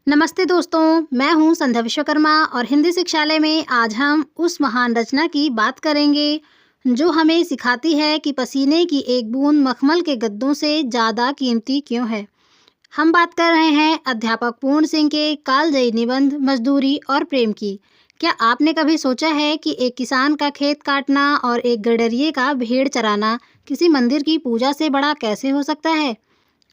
नमस्ते दोस्तों, मैं हूं संध्या विश्वकर्मा और हिंदी शिक्षालय में आज हम उस महान रचना की बात करेंगे जो हमें सिखाती है कि पसीने की एक बूंद मखमल के गद्दों से ज़्यादा कीमती क्यों है। हम बात कर रहे हैं अध्यापक पूर्ण सिंह के कालजयी निबंध मजदूरी और प्रेम की। क्या आपने कभी सोचा है कि एक किसान का खेत काटना और एक गडरिये का भेड़ चराना किसी मंदिर की पूजा से बड़ा कैसे हो सकता है?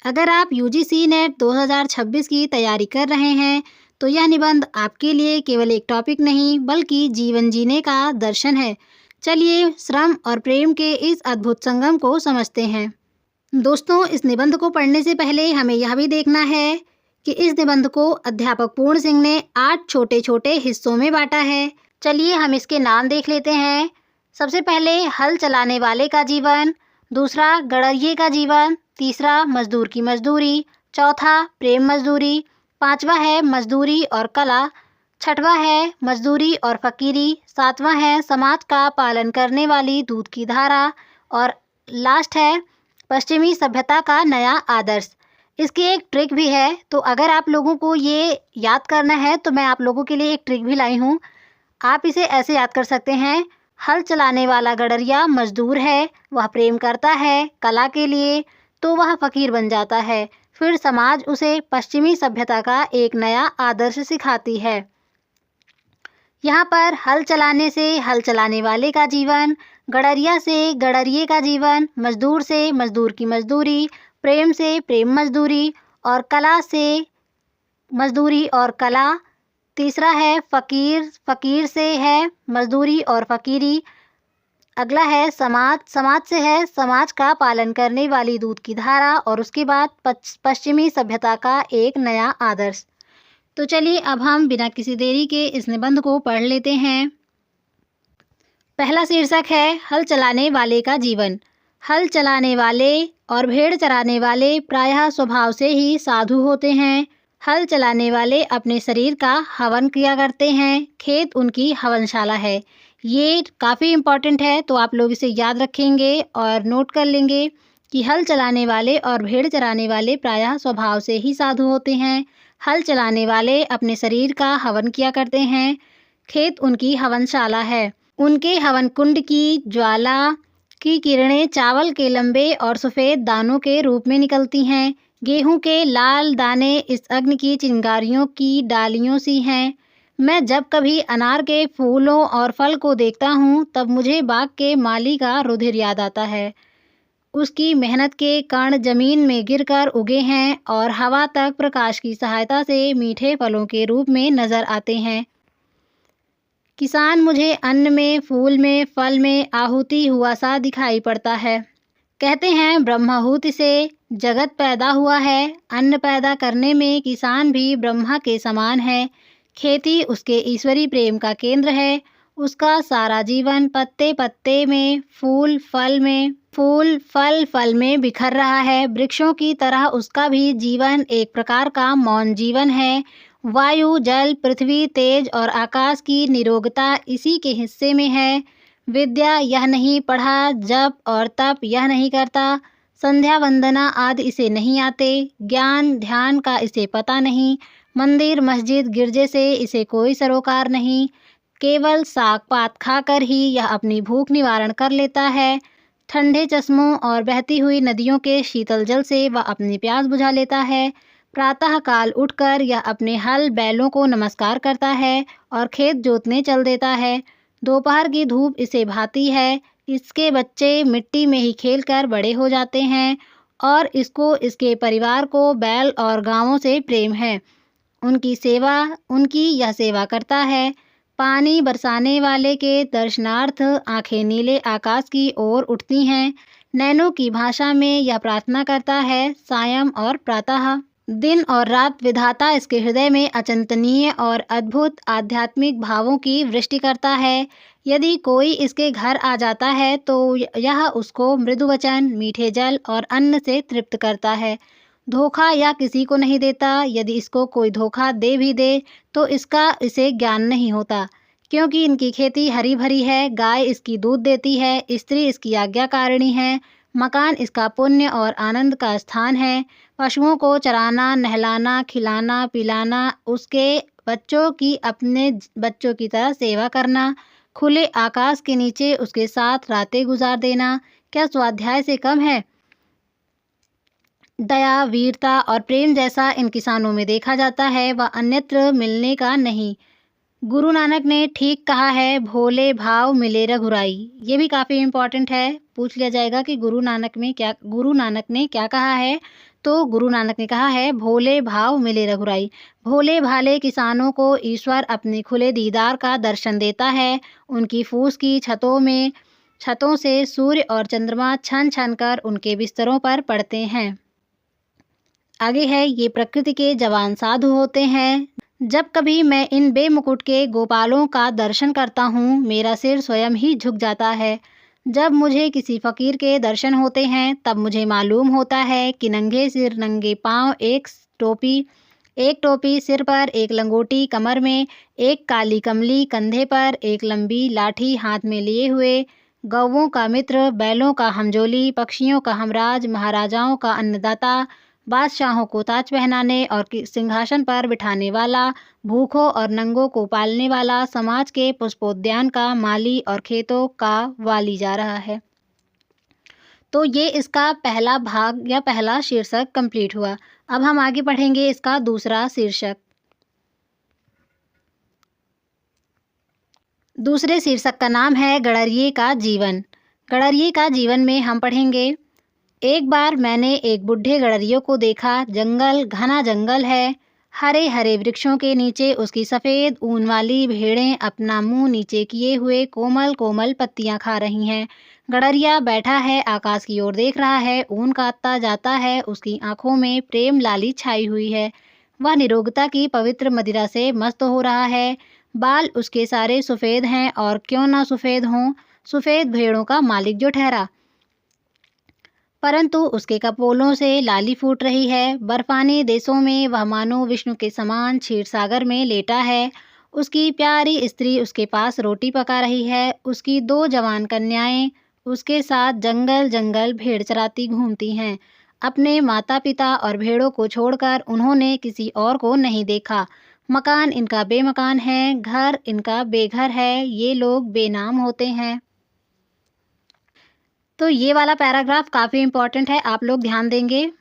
अगर आप यूजीसी नेट 2026 की तैयारी कर रहे हैं तो यह निबंध आपके लिए केवल एक टॉपिक नहीं बल्कि जीवन जीने का दर्शन है। चलिए श्रम और प्रेम के इस अद्भुत संगम को समझते हैं। दोस्तों, इस निबंध को पढ़ने से पहले हमें यह भी देखना है कि इस निबंध को अध्यापक पूर्ण सिंह ने 8 छोटे छोटे हिस्सों में बांटा है। चलिए हम इसके नाम देख लेते हैं। सबसे पहले हल चलाने वाले का जीवन, दूसरा गड़रिये का जीवन, तीसरा मजदूर की मजदूरी, चौथा प्रेम मजदूरी, पांचवा है मजदूरी और कला, छठवां है मजदूरी और फकीरी, सातवां है समाज का पालन करने वाली दूध की धारा और लास्ट है पश्चिमी सभ्यता का नया आदर्श। इसकी एक ट्रिक भी है, तो अगर आप लोगों को ये याद करना है तो मैं आप लोगों के लिए एक ट्रिक भी लाई हूँ। आप इसे ऐसे याद कर सकते हैं। हल चलाने वाला गडरिया मजदूर है, वह प्रेम करता है कला के लिए तो वह फकीर बन जाता है। फिर समाज उसे पश्चिमी सभ्यता का एक नया आदर्श सिखाती है। यहाँ पर हल चलाने से हल चलाने वाले का जीवन, गडरिया से गडरिये का जीवन, मजदूर से मजदूर की मजदूरी, प्रेम से प्रेम मजदूरी और कला से मजदूरी और कला, तीसरा है फकीर, फकीर से है मजदूरी और फकीरी, अगला है समाज, समाज से है समाज का पालन करने वाली दूध की धारा और उसके बाद पश्चिमी सभ्यता का एक नया आदर्श। तो चलिए अब हम बिना किसी देरी के इस निबंध को पढ़ लेते हैं। पहला शीर्षक है हल चलाने वाले का जीवन। हल चलाने वाले और भेड़ चराने वाले प्रायः स्वभाव से ही साधु होते हैं। हल चलाने वाले अपने शरीर का हवन किया करते हैं। खेत उनकी हवनशाला है। ये काफ़ी इम्पॉर्टेंट है, तो आप लोग इसे याद रखेंगे और नोट कर लेंगे कि हल चलाने वाले और भेड़ चराने वाले प्रायः स्वभाव से ही साधु होते हैं। हल चलाने वाले अपने शरीर का हवन किया करते हैं। खेत उनकी हवनशाला है। उनके हवन कुंड की ज्वाला की किरणें चावल के लंबे और सफ़ेद दानों के रूप में निकलती हैं। गेहूं के लाल दाने इस अग्नि की चिंगारियों की डालियों सी हैं। मैं जब कभी अनार के फूलों और फल को देखता हूँ तब मुझे बाग के माली का रुधिर याद आता है। उसकी मेहनत के कण जमीन में गिरकर उगे हैं और हवा तक प्रकाश की सहायता से मीठे फलों के रूप में नजर आते हैं। किसान मुझे अन्न में, फूल में, फल में आहुति हुआ सा दिखाई पड़ता है। कहते हैं ब्रह्माहुति से जगत पैदा हुआ है। अन्न पैदा करने में किसान भी ब्रह्मा के समान है। खेती उसके ईश्वरी प्रेम का केंद्र है। उसका सारा जीवन पत्ते पत्ते में, फूल फल में बिखर रहा है। वृक्षों की तरह उसका भी जीवन एक प्रकार का मौन जीवन है। वायु, जल, पृथ्वी, तेज और आकाश की निरोगता इसी के हिस्से में है। विद्या यह नहीं पढ़ा, जप और तप यह नहीं करता, संध्या वंदना आदि इसे नहीं आते, ज्ञान ध्यान का इसे पता नहीं, मंदिर मस्जिद गिरजे से इसे कोई सरोकार नहीं। केवल साग पात खाकर ही यह अपनी भूख निवारण कर लेता है। ठंडे चश्मों और बहती हुई नदियों के शीतल जल से वह अपनी प्यास बुझा लेता है। प्रातः काल उठकर यह अपने हल बैलों को नमस्कार करता है और खेत जोतने चल देता है। दोपहर की धूप इसे भाती है। इसके बच्चे मिट्टी में ही खेलकर बड़े हो जाते हैं और इसको इसके परिवार को बैल और गांवों से प्रेम है। उनकी यह सेवा करता है। पानी बरसाने वाले के दर्शनार्थ आंखें नीले आकाश की ओर उठती हैं। नैनों की भाषा में यह प्रार्थना करता है सायं और प्रातः। दिन और रात विधाता इसके हृदय में अचिंतनीय और अद्भुत आध्यात्मिक भावों की वृष्टि करता है। यदि कोई इसके घर आ जाता है तो यह उसको मृदु वचन, मीठे जल और अन्न से तृप्त करता है। धोखा या किसी को नहीं देता। यदि इसको कोई धोखा दे भी दे तो इसका इसे ज्ञान नहीं होता, क्योंकि इनकी खेती हरी भरी है। गाय इसकी दूध देती है, स्त्री इसकी आज्ञाकारिणी है, मकान इसका पुण्य और आनंद का स्थान है। पशुओं को चराना, नहलाना, खिलाना, पिलाना, उसके बच्चों की अपने बच्चों की तरह सेवा करना, खुले आकाश के नीचे उसके साथ रातें गुजार देना, क्या स्वाध्याय से कम है? दया, वीरता और प्रेम जैसा इन किसानों में देखा जाता है, वह अन्यत्र मिलने का नहीं। गुरु नानक ने ठीक कहा है, भोले भाव मिले रघुराई। ये भी काफ़ी इम्पोर्टेंट है। पूछ लिया जाएगा कि गुरु नानक ने क्या कहा है। तो गुरु नानक ने कहा है, भोले भाव मिले रघुराई। भोले भाले किसानों को ईश्वर अपने खुले दीदार का दर्शन देता है। उनकी फूस की छतों से सूर्य और चंद्रमा छन छन कर उनके बिस्तरों पर पड़ते हैं। आगे है, ये प्रकृति के जवान साधु होते हैं। जब कभी मैं इन बेमुकुट के गोपालों का दर्शन करता हूँ, मेरा सिर स्वयं ही झुक जाता है। जब मुझे किसी फ़कीर के दर्शन होते हैं, तब मुझे मालूम होता है कि नंगे सिर नंगे पाँव, एक टोपी सिर पर, एक लंगोटी कमर में, एक काली कमली कंधे पर, एक लंबी लाठी हाथ में लिए हुए, गौवों का मित्र, बैलों का हमजोली, पक्षियों का हमराज, महाराजाओं का अन्नदाता, बादशाहों को ताज पहनाने और सिंहासन पर बिठाने वाला, भूखों और नंगों को पालने वाला, समाज के पुष्पोद्यान का माली और खेतों का वाली जा रहा है। तो ये इसका पहला भाग या पहला शीर्षक कंप्लीट हुआ। अब हम आगे पढ़ेंगे इसका दूसरा शीर्षक। दूसरे शीर्षक का नाम है गडरिये का जीवन। गडरिये का जीवन में हम पढ़ेंगे, एक बार मैंने एक बूढ़े गडरिये को देखा। जंगल, घना जंगल है। हरे हरे वृक्षों के नीचे उसकी सफ़ेद ऊन वाली भेड़ें अपना मुंह नीचे किए हुए कोमल कोमल पत्तियां खा रही हैं। गडरिया बैठा है, आकाश की ओर देख रहा है, ऊन काटता जाता है। उसकी आंखों में प्रेम लाली छाई हुई है। वह निरोगता की पवित्र मदिरा से मस्त हो रहा है। बाल उसके सारे सफ़ेद हैं, और क्यों ना सफ़ेद हों, सफ़ेद भेड़ों का मालिक जो ठहरा। परंतु उसके कपोलों से लाली फूट रही है। बर्फानी देशों में वह मानो विष्णु के समान क्षीर सागर में लेटा है। उसकी प्यारी स्त्री उसके पास रोटी पका रही है। उसकी 2 जवान कन्याएं उसके साथ जंगल जंगल भेड़ चराती घूमती हैं। अपने माता पिता और भेड़ों को छोड़कर उन्होंने किसी और को नहीं देखा। मकान इनका बेमकान है, घर इनका बेघर है। ये लोग बेनाम होते हैं। तो ये वाला पैराग्राफ काफ़ी इम्पोर्टेंट है, आप लोग ध्यान देंगे।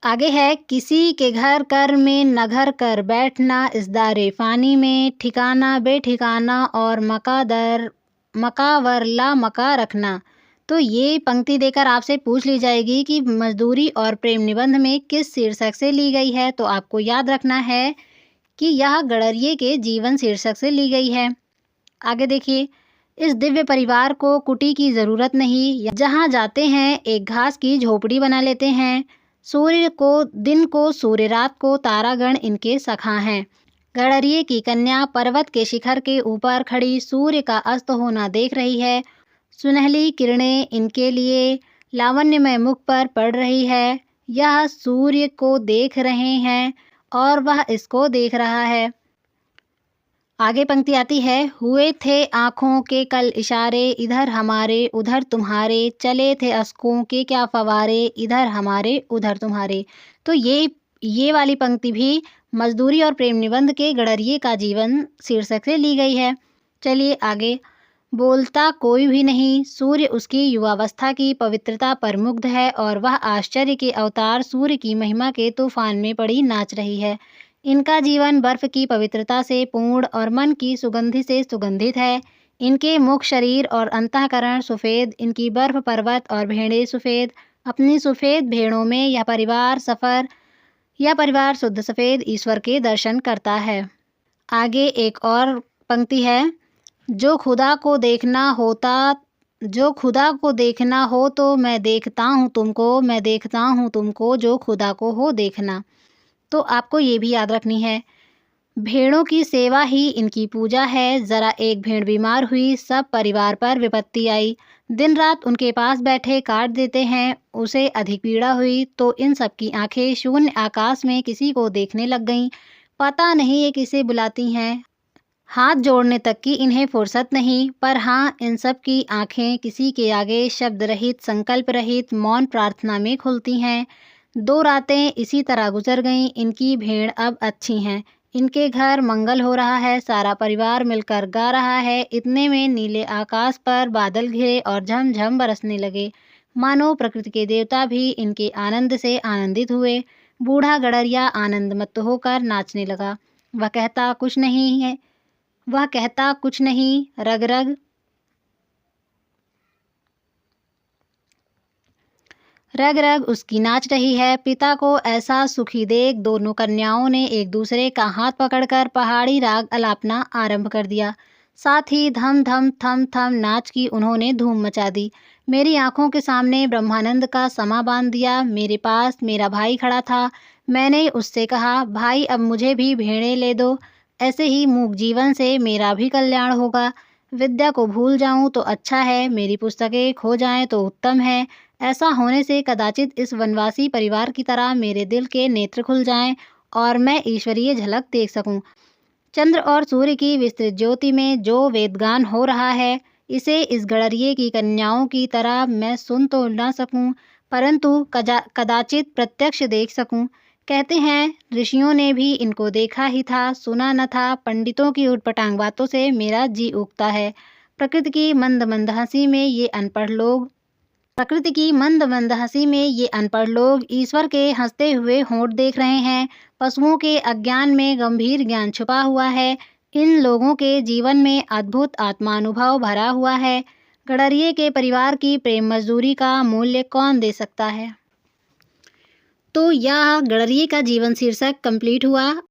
आगे है, किसी के घर कर में नघर कर बैठना, इस दारे फ़ानी में ठिकाना बेठिकाना और मकावर ला मका रखना। तो ये पंक्ति देकर आपसे पूछ ली जाएगी कि मजदूरी और प्रेम निबंध में किस शीर्षक से ली गई है। तो आपको याद रखना है कि यह गडरिये के जीवन शीर्षक से ली गई है। आगे देखिए, इस दिव्य परिवार को कुटी की ज़रूरत नहीं। जहाँ जाते हैं एक घास की झोपड़ी बना लेते हैं। सूर्य को दिन को सूर्य, रात को तारागण इनके सखा हैं। गडरिये की कन्या पर्वत के शिखर के ऊपर खड़ी सूर्य का अस्त होना देख रही है। सुनहली किरणें इनके लिए लावण्यमय मुख पर पड़ रही है। यह सूर्य को देख रहे हैं और वह इसको देख रहा है। आगे पंक्ति आती है, हुए थे आँखों के कल इशारे, इधर हमारे उधर तुम्हारे, चले थे अश्कों के क्या फवारे, इधर हमारे उधर तुम्हारे। तो ये वाली पंक्ति भी मजदूरी और प्रेम निबंध के गडरिये का जीवन शीर्षक से ली गई है। चलिए आगे, बोलता कोई भी नहीं, सूर्य उसकी युवावस्था की पवित्रता पर मुग्ध है और वह आश्चर्य के अवतार सूर्य की महिमा के तूफान में पड़ी नाच रही है। इनका जीवन बर्फ की पवित्रता से पूर्ण और मन की सुगंधि से सुगंधित है। इनके मुख, शरीर और अंतःकरण सफ़ेद, इनकी बर्फ पर्वत और भेड़ें सफ़ेद। अपनी सफ़ेद भेड़ों में यह परिवार शुद्ध सफ़ेद ईश्वर के दर्शन करता है। आगे एक और पंक्ति है, जो खुदा को देखना हो तो मैं देखता हूँ तुमको, मैं देखता हूँ तुमको, जो खुदा को हो देखना। तो आपको ये भी याद रखनी है, भेड़ों की सेवा ही इनकी पूजा है। ज़रा एक भेड़ बीमार हुई, सब परिवार पर विपत्ति आई। दिन रात उनके पास बैठे काट देते हैं। उसे अधिक पीड़ा हुई तो इन सब की आंखें शून्य आकाश में किसी को देखने लग गईं। पता नहीं ये किसे बुलाती हैं। हाथ जोड़ने तक की इन्हें फुर्सत नहीं, पर हाँ, इन सब की आंखें किसी के आगे शब्द रहित, संकल्प रहित, मौन प्रार्थना में खुलती हैं। 2 रातें इसी तरह गुजर गईं। इनकी भेड़ अब अच्छी हैं। इनके घर मंगल हो रहा है, सारा परिवार मिलकर गा रहा है। इतने में नीले आकाश पर बादल घिरे और झमझम बरसने लगे। मानो प्रकृति के देवता भी इनके आनंद से आनंदित हुए। बूढ़ा गडरिया आनंदमत्त होकर नाचने लगा। वह कहता कुछ नहीं, रग रग रग रग उसकी नाच रही है। पिता को ऐसा सुखी देख दोनों कन्याओं ने एक दूसरे का हाथ पकड़कर पहाड़ी राग अलापना आरंभ कर दिया। साथ ही धम धम थम थम नाच की उन्होंने धूम मचा दी। मेरी आंखों के सामने ब्रह्मानंद का समा बांध दिया। मेरे पास मेरा भाई खड़ा था। मैंने उससे कहा, भाई अब मुझे भी भेड़ें ले दो। ऐसे ही मूक जीवन से मेरा भी कल्याण होगा। विद्या को भूल जाऊं तो अच्छा है, मेरी पुस्तकें खो जाएं तो उत्तम है। ऐसा होने से कदाचित इस वनवासी परिवार की तरह मेरे दिल के नेत्र खुल जाएं और मैं ईश्वरीय झलक देख सकूं। चंद्र और सूर्य की विस्तृत ज्योति में जो वेदगान हो रहा है, इसे इस गड़रिये की कन्याओं की तरह मैं सुन तो न सकूं, परंतु कदाचित प्रत्यक्ष देख सकूं। कहते हैं ऋषियों ने भी इनको देखा ही था, सुना न था। पंडितों की उटपटांग बातों से मेरा जी उगता है। प्रकृति की मंद मंद हंसी में ये अनपढ़ लोग ईश्वर के हंसते हुए होंठ देख रहे हैं। पशुओं के अज्ञान में गंभीर ज्ञान छुपा हुआ है। इन लोगों के जीवन में अद्भुत आत्मानुभव भरा हुआ है। गडरिये के परिवार की प्रेम मजदूरी का मूल्य कौन दे सकता है। तो यह गडरिये का जीवन शीर्षक कंप्लीट हुआ।